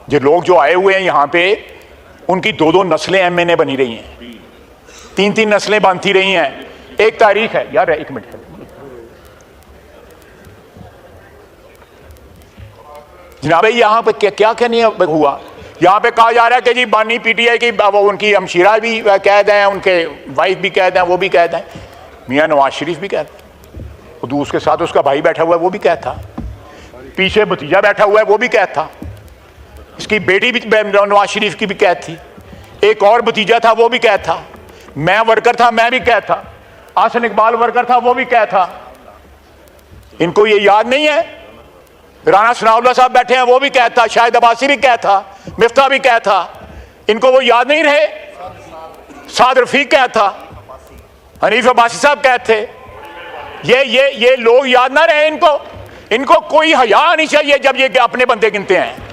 जो लोग जो आए हुए हैं यहाँ पे, उनकी 2-2 नस्लें एमएनए बनी रही हैं, 3-3 नस्लें बनती रही हैं। एक तारीख है यार, एक मिनट, जनाब यहाँ पे क्या क्या नहीं हुआ। यहाँ पे कहा जा रहा है कि जी बानी पीटीआई की वो उनकी हमशीरा भी कैद हैं, उनके वाइफ भी कैद हैं, वो भी कैद हैं, मियाँ नवाज शरीफ भी कैद, उसके साथ उसका भाई बैठा हुआ है वो भी कैद था, पीछे भतीजा बैठा हुआ है वो भी कैद था, इसकी बेटी भी नवाज शरीफ की भी कैद थी, एक और भतीजा था वो भी कैद था, मैं वर्कर था मैं भी कैद था, आसन इकबाल वर्कर था वो भी कैद था। इनको ये याद नहीं है? राना सनाउल्लाह साहब बैठे हैं वो भी कैद था, शाहिद अब्बासी भी कैद था, मिफ्ता भी कैद था, इनको वो याद नहीं रहे? साद रफीक कैद था, हनीफ अब्बासी साहब कैद थे। ये लोग याद ना रहे इनको? इनको कोई हया नहीं चाहिए जब ये अपने बंदे गिनते हैं।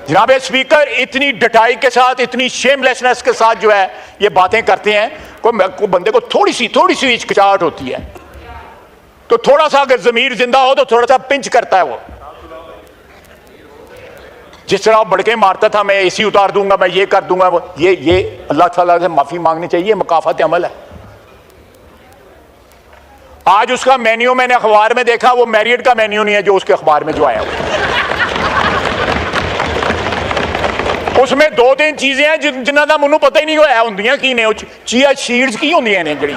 जनाब स्पीकर, इतनी डटाई के साथ, इतनी शेमलेसनेस के साथ जो है ये बातें करते हैं, को बंदे को थोड़ी सी हिचकिचाहट होती है, तो थोड़ा सा अगर जमीर जिंदा हो तो थोड़ा सा पिंच करता है वो। जिस तरह बड़के मारता था, मैं एसी उतार दूंगा, मैं ये कर दूंगा, वो ये अल्लाह ताला से माफी मांगनी चाहिए, मकाफत अमल है। आज उसका मेन्यू मैंने अखबार में देखा, वो मैरियट का मेन्यू नहीं है जो उसके अखबार में जो आया उसमें 2-3 चीजें हैं जिन्हों का मैनू पता ही नहीं होया होंदियां की ने, चिया सीड्स की होंदियां ने जड़ी।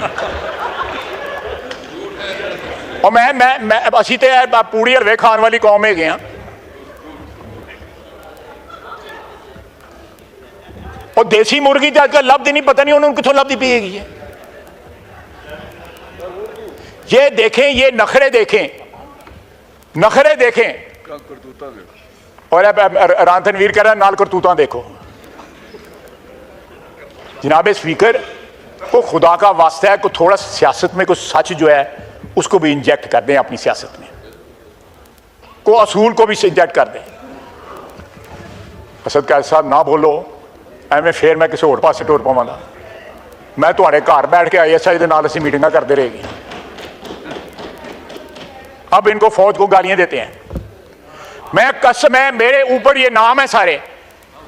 और मैं असी तो पूरी हलवे खान वाली कौम है गए, और देसी मुर्गी तो अजकल लभदी नहीं, पता नहीं उन्होंने कितों लभदी पिएगी। ये देखें, ये नखरे देखें, नखरे देखें। और रान तनवीर कह रहा है नाल करतूता देखो। जनाब स्पीकर, को खुदा का वास्ता है को थोड़ा सियासत में कुछ सच जो है उसको भी इंजेक्ट कर दें अपनी सियासत में, को असूल को भी इंजेक्ट कर दें। असद कैद साहब ना बोलो एवं, फिर मैं किसी होर पासे टुर पावांगा। मैं तुहाडे घर बैठ के ISI दे नाल असीं मीटिंगां करते रहेगी। अब इनको फौज को गालियां देते हैं। मैं कसम है, मेरे ऊपर ये नाम है सारे,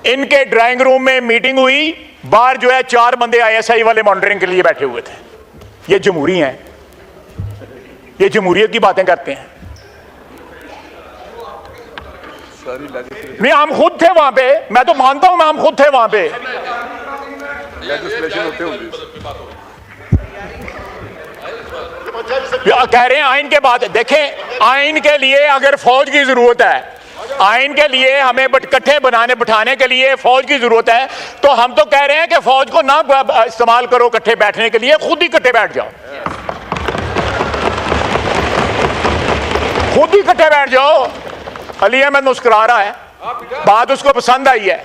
इनके ड्राइंग रूम में मीटिंग हुई, बाहर जो है 4 बंदे ISI वाले मॉनिटरिंग के लिए बैठे हुए थे। ये जमहूरी हैं, ये जमहूरियत की बातें करते हैं। नहीं, हम खुद थे वहां पे, मैं तो मानता हूं, हम खुद थे वहां पे। कह रहे हैं आइन के बाद, देखें आइन के लिए अगर फौज की जरूरत है, आइन के लिए हमें इकट्ठे बनाने बिठाने के लिए फौज की जरूरत है, तो हम तो कह रहे हैं कि फौज को ना इस्तेमाल करो इकट्ठे बैठने के लिए, खुद ही इकट्ठे बैठ जाओ, खुद ही इकट्ठे बैठ जाओ। अली अहमद मुस्कुरा रहा है, बात उसको पसंद आई है।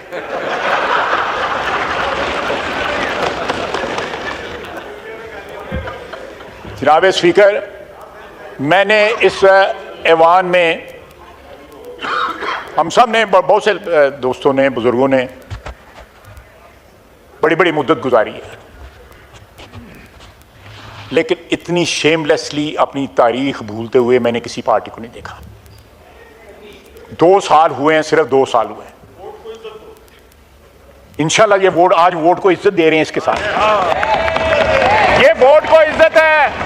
जनाब स्पीकर, मैंने इस ऐवान में हम सब ने, बहुत से दोस्तों ने, बुजुर्गों ने बड़ी बड़ी मुद्दत गुजारी है, लेकिन इतनी शेमलेसली अपनी तारीख भूलते हुए मैंने किसी पार्टी को नहीं देखा। 2 साल हुए हैं, सिर्फ 2 साल हुए हैं। इंशाल्लाह ये वोट, आज वोट को इज्जत दे रहे हैं इसके साथ, ये वोट को इज्जत है।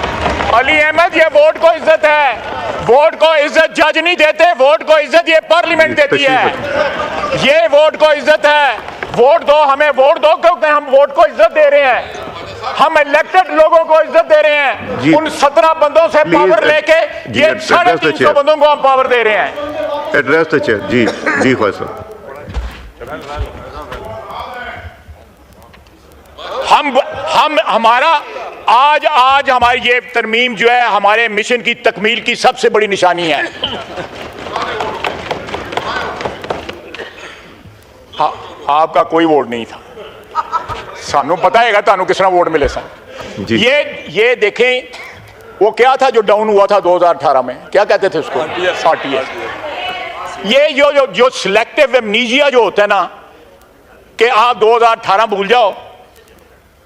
अली अहमद, ये वोट को इज्जत है। वोट को इज्जत जज नहीं देते, वोट को इज्जत ये पार्लियामेंट देती है। ये वोट को इज्जत है। वोट दो, हमें वोट दो, क्योंकि हम वोट को इज्जत दे रहे हैं। हम इलेक्टेड लोगों को इज्जत दे रहे हैं। उन 17 बंदों से पावर लेके ये 350 बंदों को हम पावर दे रहे हैं। Address the chair. जी जी ख्वाजा साहब, हम हमारा आज हमारी ये तरमीम जो है हमारे मिशन की तकमील की सबसे बड़ी निशानी है। हाँ, आपका कोई वोट नहीं था, सानू पता है तानू किस तरह वोट मिले सन। ये देखें, वो क्या था जो डाउन हुआ था 2018 में, क्या कहते थे उसको, ये जो सिलेक्टिव एमनीजिया जो होता है ना, कि आप 2018 भूल जाओ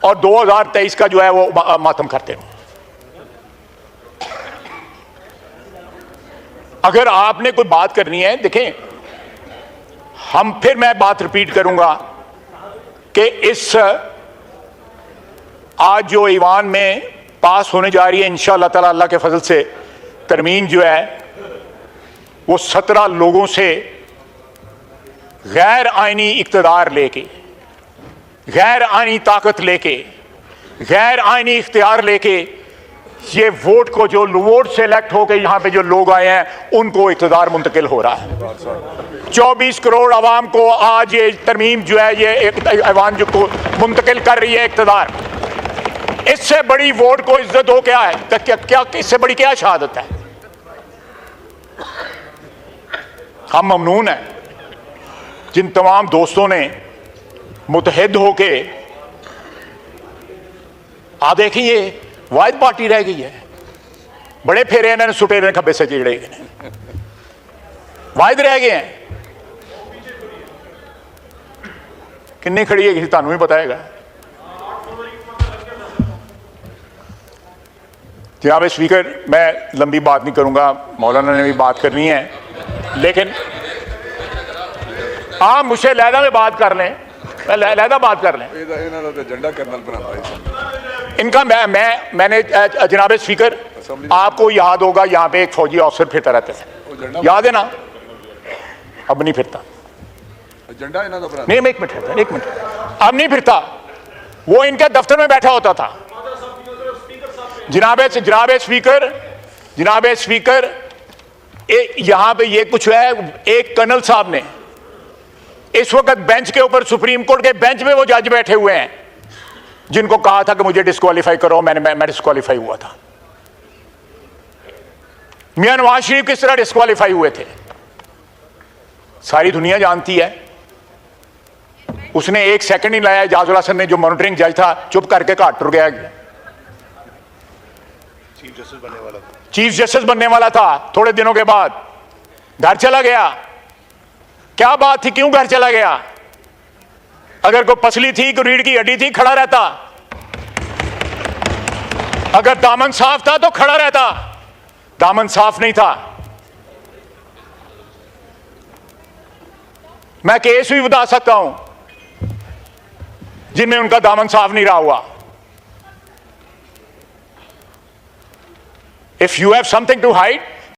और 2023 का जो है वो मातम करते हो। अगर आपने कोई बात करनी है, देखें, फिर मैं बात रिपीट करूंगा कि इस आज जो ईवान में पास होने जा रही है इंशाअल्लाह ताला अल्लाह के फजल से तरमीम जो है वो 17 लोगों से गैर आईनी इख्तियार लेके, गैर आईनी ताकत लेके, गैर आईनी इख्तियार लेके ये वोट को जो वोट सेलेक्ट होकर यहां पे जो लोग आए हैं उनको इख्तियार मुंतकिल हो रहा है। 24 करोड़ आवाम को आज ये तरमीम जो है ये ऐवान जो को मुंतकिल कर रही है इख्तियार। इससे बड़ी वोट को इज्जत हो क्या है? क्या इससे बड़ी क्या शहादत है? हम ममनून हैं जिन तमाम दोस्तों ने मुतहद होके देखिए वाहिद पार्टी रह गई है, बड़े फेरे इन्होंने सुटे ने खब्बे से चिड़े वाहिद रह गए हैं। किन्नी खड़ी है किसी तुहानू भी पता है। जनाब स्पीकर, मैं लंबी बात नहीं करूंगा, मौलाना ने भी बात करनी है, लेकिन आप मुझसे लहदा में बात कर लें, लहदा बात कर लें। इनका मैंने जनाब स्पीकर, आपको याद होगा यहाँ पे एक फौजी अफसर फिरता रहता था, याद है ना? अब नहीं फिरता। नहीं, एक मिनट, अब नहीं फिरता। वो इनके दफ्तर में बैठा होता था। जनाब स्पीकर, यहां पे ये कुछ है। एक कर्नल साहब ने इस वक्त बेंच के ऊपर, सुप्रीम कोर्ट के बेंच में वो जज बैठे हुए हैं जिनको कहा था कि मुझे डिस्क्वालीफाई करो, मैं डिस्क्वालीफाई हुआ था। मियां नवाज शरीफ किस तरह डिस्क्वालीफाई हुए थे सारी दुनिया जानती है। उसने एक सेकंड नहीं लाया, एजाजुल हसन ने जो मॉनिटरिंग जज था चुप करके घाट टुर गया। चीफ जस्टिस बनने वाला था, थोड़े दिनों के बाद घर चला गया। क्या बात थी, क्यों घर चला गया? अगर कोई पसली थी, कोई रीढ़ की हड्डी थी, खड़ा रहता। अगर दामन साफ था तो खड़ा रहता, दामन साफ नहीं था। मैं केस भी बता सकता हूं जिनमें उनका दामन साफ नहीं रहा हुआ। If you have something to hide,